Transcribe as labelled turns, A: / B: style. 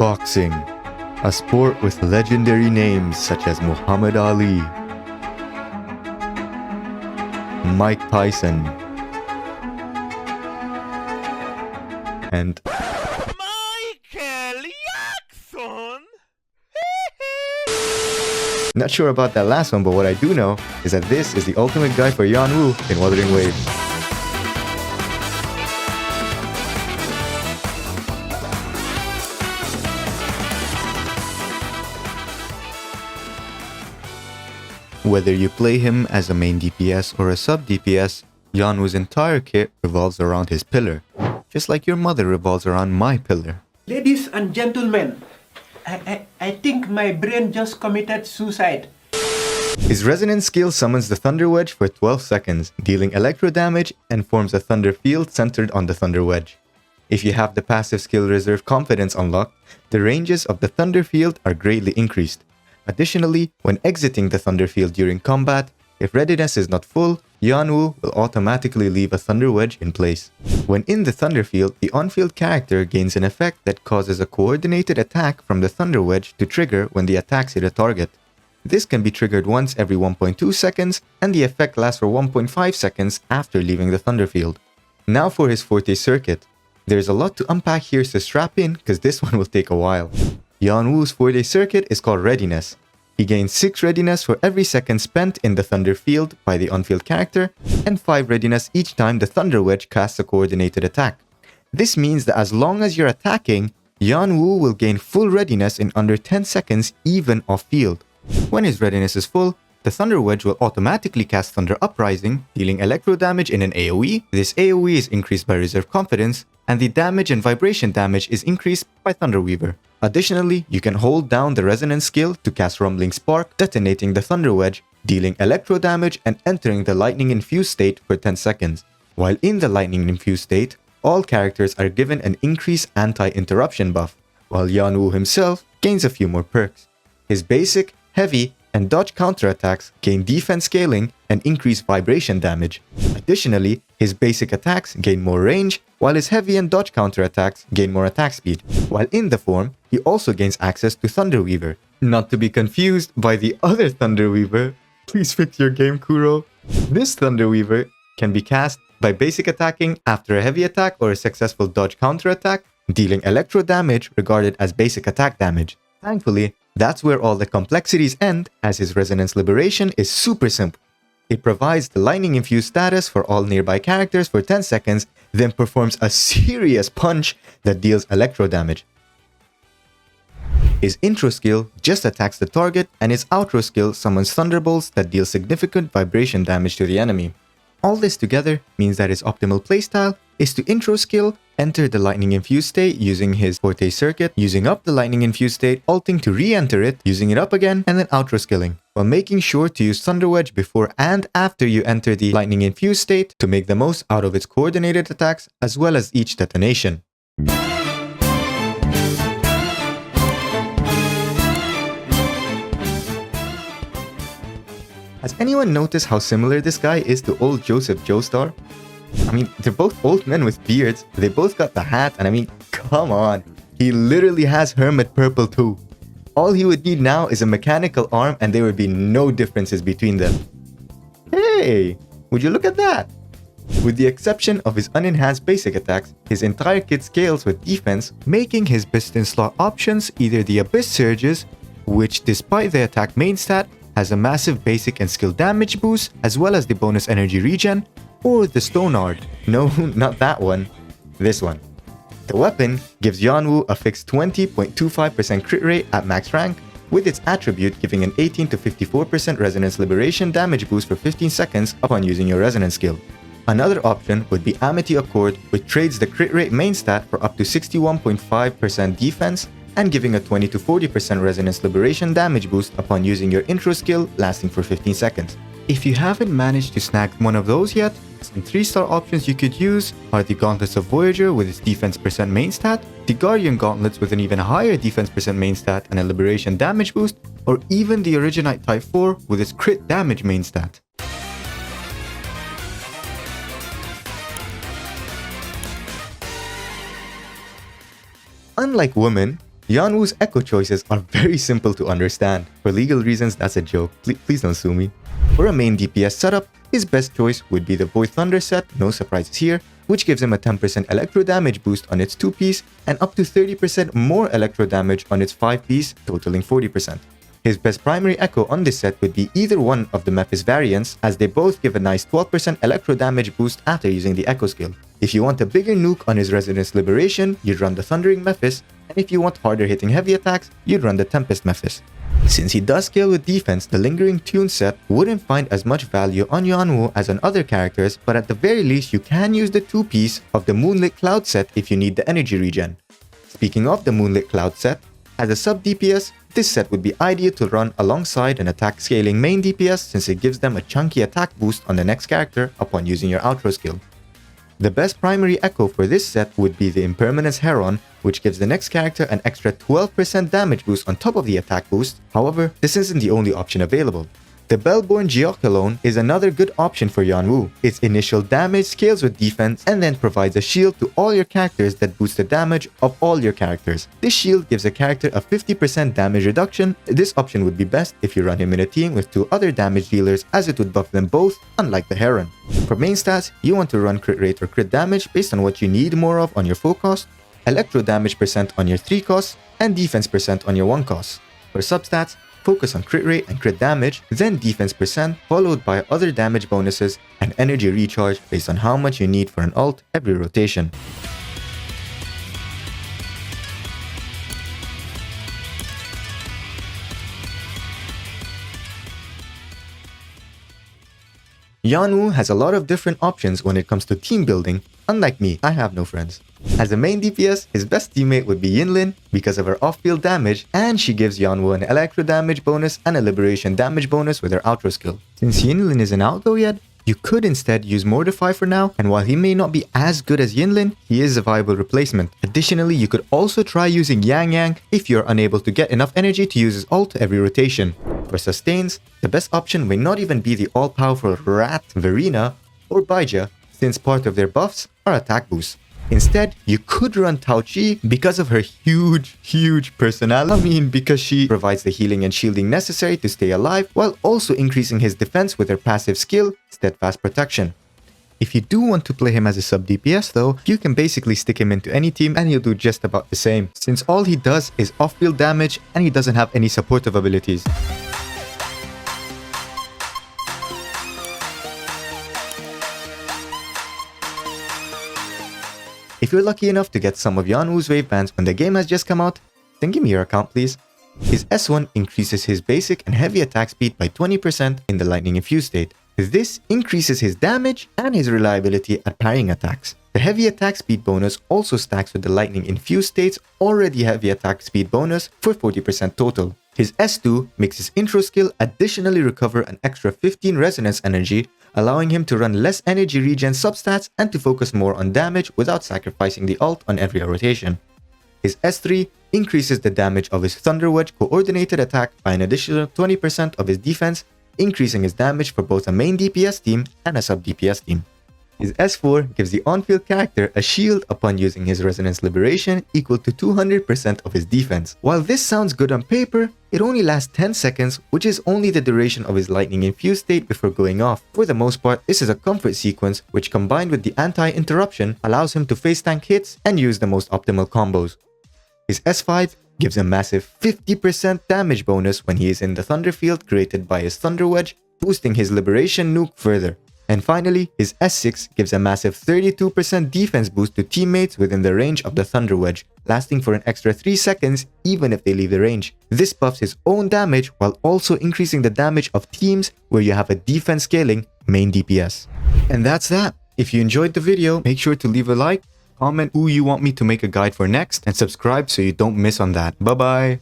A: Boxing, a sport with legendary names such as Muhammad Ali, Mike Tyson, and
B: Michael Jackson.
A: not sure about that last one, but what I do know is that this is the ultimate guide for Yuanwu in Wuthering Waves. Whether you play him as a main DPS or a sub-DPS, Yuanwu's entire kit revolves around his pillar, just like your mother revolves around my pillar.
C: Ladies and gentlemen, I think my brain just committed suicide.
A: His resonance skill summons the Thunder Wedge for 12 seconds, dealing electro damage and forms a thunder field centered on the Thunder Wedge. If you have the passive skill Reserve Confidence unlocked, the ranges of the Thunder Field are greatly increased. Additionally, when exiting the Thunder Field during combat, if readiness is not full, Yuanwu will automatically leave a Thunder Wedge in place. When in the Thunder Field, the on-field character gains an effect that causes a coordinated attack from the Thunder Wedge to trigger when the attacks hit a target. This can be triggered once every 1.2 seconds, and the effect lasts for 1.5 seconds after leaving the Thunder Field. Now for his Forte Circuit. There's a lot to unpack here, so strap in, cause this one will take a while. Yuanwu's Forte Circuit is called Readiness. He gains 6 readiness for every second spent in the Thunder Field by the on-field character, and 5 readiness each time the Thunder Wedge casts a coordinated attack. This means that as long as you're attacking, Yuanwu will gain full readiness in under 10 seconds even off-field. When his readiness is full, the Thunder Wedge will automatically cast Thunder Uprising, dealing electro damage in an AoE. This AoE is increased by Reserve Confidence, and the damage and vibration damage is increased by Thunder Weaver. Additionally, you can hold down the Resonance skill to cast Rumbling Spark, detonating the Thunder Wedge, dealing electro damage and entering the Lightning Infused state for 10 seconds. While in the Lightning Infused state, all characters are given an increased anti-interruption buff, while Yuanwu himself gains a few more perks. His basic, heavy, and dodge counterattacks gain defense scaling and increase vibration damage. Additionally, his basic attacks gain more range, while his heavy and dodge counterattacks gain more attack speed. While in the form, he also gains access to Thunder Weaver. Not to be confused by the other Thunder Weaver. Please fix your game, Kuro. This Thunder Weaver can be cast by basic attacking after a heavy attack or a successful dodge counterattack, dealing electro damage regarded as basic attack damage. Thankfully, that's where all the complexities end, as his Resonance Liberation is super simple. It provides the Lightning Infused status for all nearby characters for 10 seconds, then performs a serious punch that deals electro damage. His intro skill just attacks the target, and his outro skill summons thunderbolts that deal significant vibration damage to the enemy. All this together means that his optimal playstyle is to intro skill, enter the Lightning Infused state using his Forte Circuit, using up the Lightning Infused state, ulting to re-enter it, using it up again, and then outro skilling, while making sure to use Thunder Wedge before and after you enter the Lightning Infused state to make the most out of its coordinated attacks as well as each detonation. Has anyone noticed how similar this guy is to old Joseph Joestar? I mean, they're both old men with beards, they both got the hat, and I mean, come on. He literally has Hermit Purple too. All he would need now is a mechanical arm and there would be no differences between them. Hey, would you look at that? With the exception of his unenhanced basic attacks, his entire kit scales with defense, making his piston slot options either the Abyss Surges, which despite the attack main stat, has a massive basic and skill damage boost, as well as the bonus energy regen, or the Stonard. No, not that one. This one. The weapon gives Yuanwu a fixed 20.25% crit rate at max rank, with its attribute giving an 18 to 54% Resonance Liberation damage boost for 15 seconds upon using your Resonance skill. Another option would be Amity Accord, which trades the crit rate main stat for up to 61.5% defense and giving a 20 to 40% Resonance Liberation damage boost upon using your intro skill lasting for 15 seconds. If you haven't managed to snag one of those yet, some 3-star options you could use are the Gauntlets of Voyager with its defense percent main stat, the Guardian Gauntlets with an even higher defense percent main stat and a liberation damage boost, or even the Originite Type 4 with its crit damage main stat. Unlike women, Yuanwu's echo choices are very simple to understand. For legal reasons, that's a joke. Please don't sue me. For a main DPS setup, his best choice would be the Void Thunder set, no surprises here, which gives him a 10% electro damage boost on its 2-piece and up to 30% more electro damage on its 5-piece, totaling 40%. His best primary echo on this set would be either one of the Mephis variants, as they both give a nice 12% electro damage boost after using the echo skill. If you want a bigger nuke on his Resonance Liberation, you'd run the Thundering Mephis, and if you want harder hitting heavy attacks, you'd run the Tempest Mephis. Since he does scale with defense, the Lingering Tune set wouldn't find as much value on Yuanwu as on other characters, but at the very least you can use the 2-piece of the Moonlit Cloud set if you need the energy regen. Speaking of the Moonlit Cloud set, as a sub-DPS, this set would be ideal to run alongside an attack scaling main DPS since it gives them a chunky attack boost on the next character upon using your outro skill. The best primary echo for this set would be the Impermanence Heron, which gives the next character an extra 12% damage boost on top of the attack boost. However, this isn't the only option available. The Bellborn Geok alone is another good option for Yuanwu. Its initial damage scales with defense and then provides a shield to all your characters that boosts the damage of all your characters. This shield gives a character a 50% damage reduction. This option would be best if you run him in a team with 2 other damage dealers, as it would buff them both, unlike the Heron. For main stats, you want to run crit rate or crit damage based on what you need more of on your 4 cost, electro damage % on your 3 costs, and defense % on your 1 cost. For substats, focus on crit rate and crit damage, then defense %, followed by other damage bonuses and energy recharge based on how much you need for an ult every rotation. Yuanwu has a lot of different options when it comes to team building. Unlike me, I have no friends. As a main DPS, his best teammate would be Yinlin because of her off-field damage, and she gives Yuanwu an electro damage bonus and a liberation damage bonus with her outro skill. Since Yinlin isn't out though yet, you could instead use Mortify for now, and while he may not be as good as Yinlin, he is a viable replacement. Additionally, you could also try using Yang Yang if you're unable to get enough energy to use his ult every rotation. For sustains, the best option may not even be the all-powerful Rat Verena or Baija, since part of their buffs are attack boosts. Instead, you could run Tao Chi because of her huge personality. Because she provides the healing and shielding necessary to stay alive, while also increasing his defense with her passive skill, Steadfast Protection. If you do want to play him as a sub-DPS though, you can basically stick him into any team and he'll do just about the same, since all he does is off-field damage and he doesn't have any supportive abilities. If you're lucky enough to get some of Yuanwu's Wavebands when the game has just come out, then give me your account please. His S1 increases his basic and heavy attack speed by 20% in the lightning infused state. This increases his damage and his reliability at parrying attacks. The heavy attack speed bonus also stacks with the lightning infused state's already heavy attack speed bonus for 40% total. His S2 makes his intro skill additionally recover an extra 15 resonance energy, allowing him to run less energy regen substats and to focus more on damage without sacrificing the ult on every rotation. His S3 increases the damage of his Thunder Wedge coordinated attack by an additional 20% of his defense, increasing his damage for both a main DPS team and a sub-DPS team. His S4 gives the on-field character a shield upon using his Resonance Liberation equal to 200% of his defense. While this sounds good on paper, it only lasts 10 seconds, which is only the duration of his lightning infused state before going off. For the most part, this is a comfort sequence which combined with the anti-interruption allows him to face tank hits and use the most optimal combos. His S5 gives a massive 50% damage bonus when he is in the Thunder Field created by his Thunder Wedge, boosting his Liberation nuke further. And finally, his S6 gives a massive 32% defense boost to teammates within the range of the Thunder Wedge, lasting for an extra 3 seconds even if they leave the range. This buffs his own damage while also increasing the damage of teams where you have a defense scaling main DPS. And that's that. If you enjoyed the video, make sure to leave a like, comment who you want me to make a guide for next, and subscribe so you don't miss on that. Bye bye!